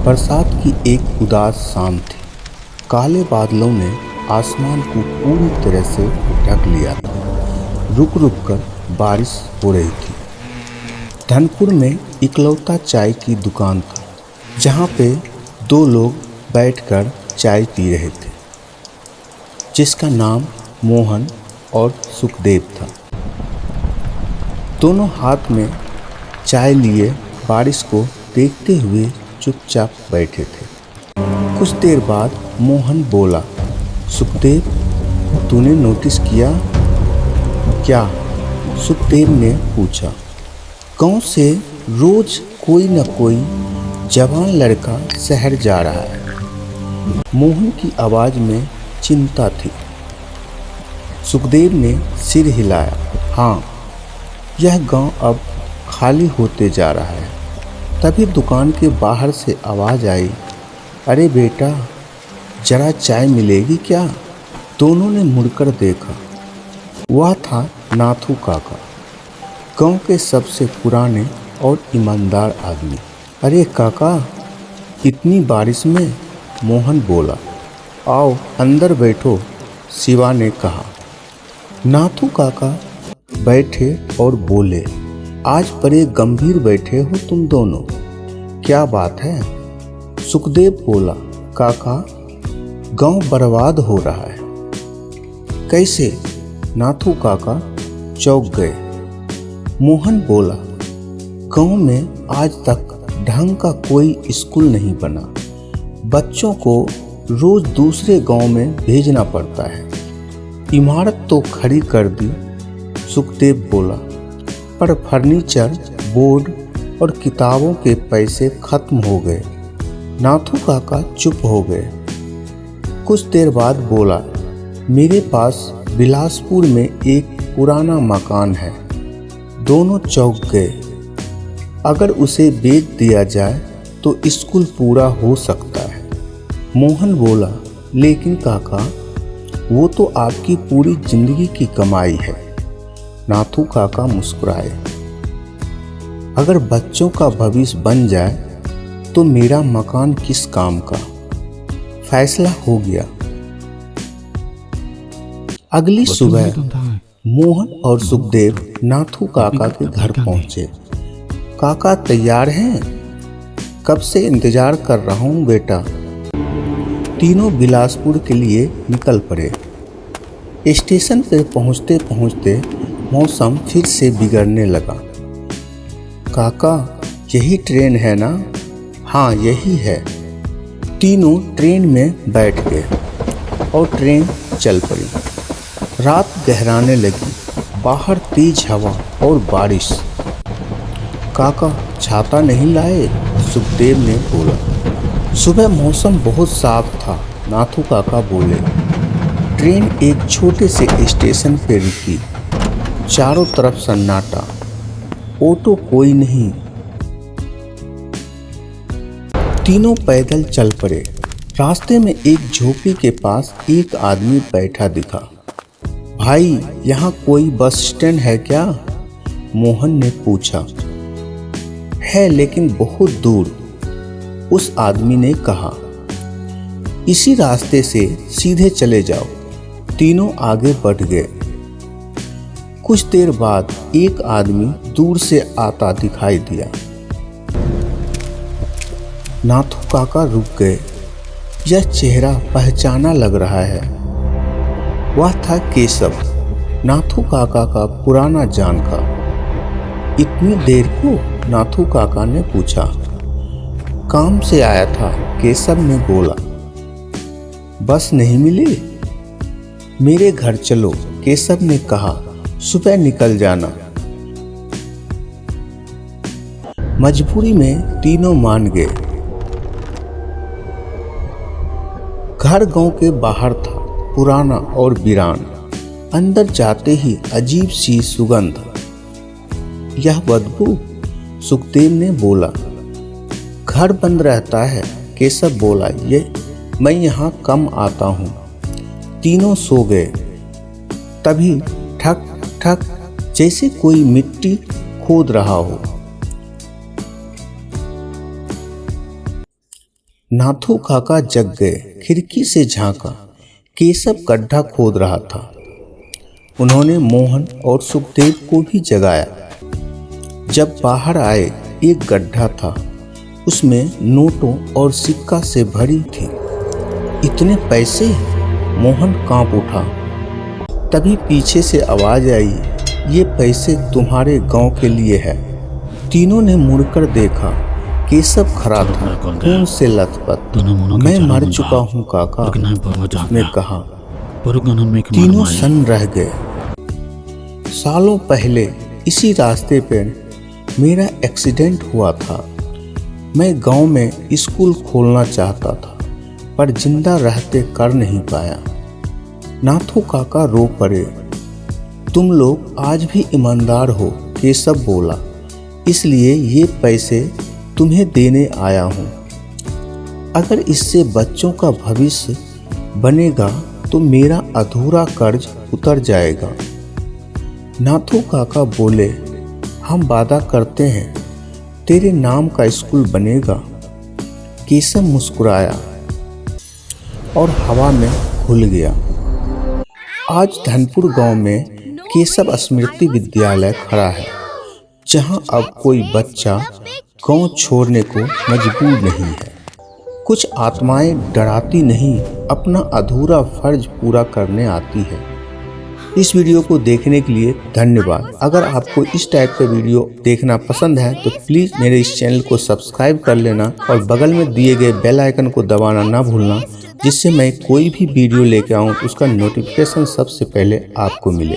बरसात की एक उदास शाम थी। काले बादलों ने आसमान को पूरी तरह से ढक लिया था। रुक रुक कर बारिश हो रही थी। धनपुर में इकलौता चाय की दुकान था, जहाँ पे दो लोग बैठकर चाय पी रहे थे, जिसका नाम मोहन और सुखदेव था। दोनों हाथ में चाय लिए बारिश को देखते हुए चुपचाप बैठे थे। कुछ देर बाद मोहन बोला, सुखदेव, तूने नोटिस किया क्या? सुखदेव ने पूछा। गांव से रोज कोई न कोई जवान लड़का शहर जा रहा है। मोहन की आवाज़ में चिंता थी। सुखदेव ने सिर हिलाया। हाँ, यह गांव अब खाली होते जा रहा है। तभी दुकान के बाहर से आवाज़ आई, अरे बेटा, जरा चाय मिलेगी क्या? दोनों ने मुड़कर देखा। वह था नाथू काका, गांव के सबसे पुराने और ईमानदार आदमी। अरे काका, इतनी बारिश में? मोहन बोला। आओ अंदर बैठो, शिवा ने कहा। नाथू काका बैठे और बोले, आज बड़े गंभीर बैठे हो तुम दोनों, क्या बात है? सुखदेव बोला, काका, गांव बर्बाद हो रहा है। कैसे? नाथू काका चौंक गए। मोहन बोला, गांव में आज तक ढंग का कोई स्कूल नहीं बना। बच्चों को रोज दूसरे गांव में भेजना पड़ता है। इमारत तो खड़ी कर दी, सुखदेव बोला, पर फर्नीचर, बोर्ड और किताबों के पैसे खत्म हो गए। नाथू काका चुप हो गए। कुछ देर बाद बोला, मेरे पास बिलासपुर में एक पुराना मकान है। दोनों चौंक गए। अगर उसे बेच दिया जाए तो स्कूल पूरा हो सकता है। मोहन बोला, लेकिन काका, वो तो आपकी पूरी जिंदगी की कमाई है। नाथू काका मुस्कुराए। अगर बच्चों का भविष्य बन जाए तो मेरा मकान किस काम का? फैसला हो गया। अगली सुबह मोहन और सुखदेव नाथू काका के घर पहुंचे। काका तैयार हैं? कब से इंतजार कर रहा हूं बेटा। तीनों बिलासपुर के लिए निकल पड़े। स्टेशन पर पहुंचते पहुंचते मौसम फिर से बिगड़ने लगा। काका, यही ट्रेन है ना? हाँ, यही है। तीनों ट्रेन में बैठ गए और ट्रेन चल पड़ी। रात गहराने लगी। बाहर तेज हवा और बारिश। काका, छाता नहीं लाए? सुखदेव ने बोला। सुबह मौसम बहुत साफ था, नाथू काका बोले। ट्रेन एक छोटे से स्टेशन पर रुकी। चारों तरफ सन्नाटा। ऑटो कोई नहीं। तीनों पैदल चल पड़े। रास्ते में एक झोपड़ी के पास एक आदमी बैठा दिखा। भाई, यहाँ कोई बस स्टैंड है क्या? मोहन ने पूछा। है, लेकिन बहुत दूर, उस आदमी ने कहा। इसी रास्ते से सीधे चले जाओ। तीनों आगे बढ़ गए। कुछ देर बाद एक आदमी दूर से आता दिखाई दिया। नाथू काका रुक गए। यह चेहरा पहचाना लग रहा है। वह था केशव, नाथू काका का पुराना जानकार। इतनी देर को? नाथू काका ने पूछा। काम से आया था, केशव ने बोला। बस नहीं मिली? मेरे घर चलो, केशव ने कहा। सुबह निकल जाना। मजबूरी में तीनों मान गए। घर गांव के बाहर था, पुराना और वीरान। अंदर जाते ही अजीब सी सुगंध। यह बदबू? सुखदेव ने बोला। घर बंद रहता है, केशव बोला। मैं यहाँ कम आता हूँ। तीनों सो गए। तभी ठक ठक, जैसे कोई मिट्टी खोद रहा हो। नाथू काका जग गए, खिड़की से झांका। केशव गड्ढा खोद रहा था। उन्होंने मोहन और सुखदेव को भी जगाया। जब बाहर आए, एक गड्ढा था, उसमें नोटों और सिक्का से भरी थी। इतने पैसे? मोहन कांप उठा। तभी पीछे से आवाज आई, ये पैसे तुम्हारे गांव के लिए है। तीनों ने मुड़कर देखा। केशव खड़ा था, खून से लथपथ। मैं मर चुका हूँ काका, उसने कहा। तीनों सन्न रह गए। सालों पहले इसी रास्ते पर मेरा एक्सीडेंट हुआ था। मैं गांव में स्कूल खोलना चाहता था, पर जिंदा रहते कर नहीं पाया। नाथू काका रो पड़े। तुम लोग आज भी ईमानदार हो, केशव बोला, इसलिए ये पैसे तुम्हें देने आया हूँ। अगर इससे बच्चों का भविष्य बनेगा तो मेरा अधूरा कर्ज उतर जाएगा। नाथू काका बोले, हम वादा करते हैं तेरे नाम का स्कूल बनेगा। केशव मुस्कुराया और हवा में घुल गया। आज धनपुर गांव में केशव स्मृति विद्यालय खड़ा है, जहां अब कोई बच्चा गांव छोड़ने को मजबूर नहीं है। कुछ आत्माएं डराती नहीं, अपना अधूरा फर्ज पूरा करने आती है। इस वीडियो को देखने के लिए धन्यवाद। अगर आपको इस टाइप का वीडियो देखना पसंद है तो प्लीज़ मेरे इस चैनल को सब्सक्राइब कर लेना और बगल में दिए गए बेल आइकन को दबाना ना भूलना, जिससे मैं कोई भी वीडियो लेके आऊँ उसका नोटिफिकेशन सबसे पहले आपको मिले।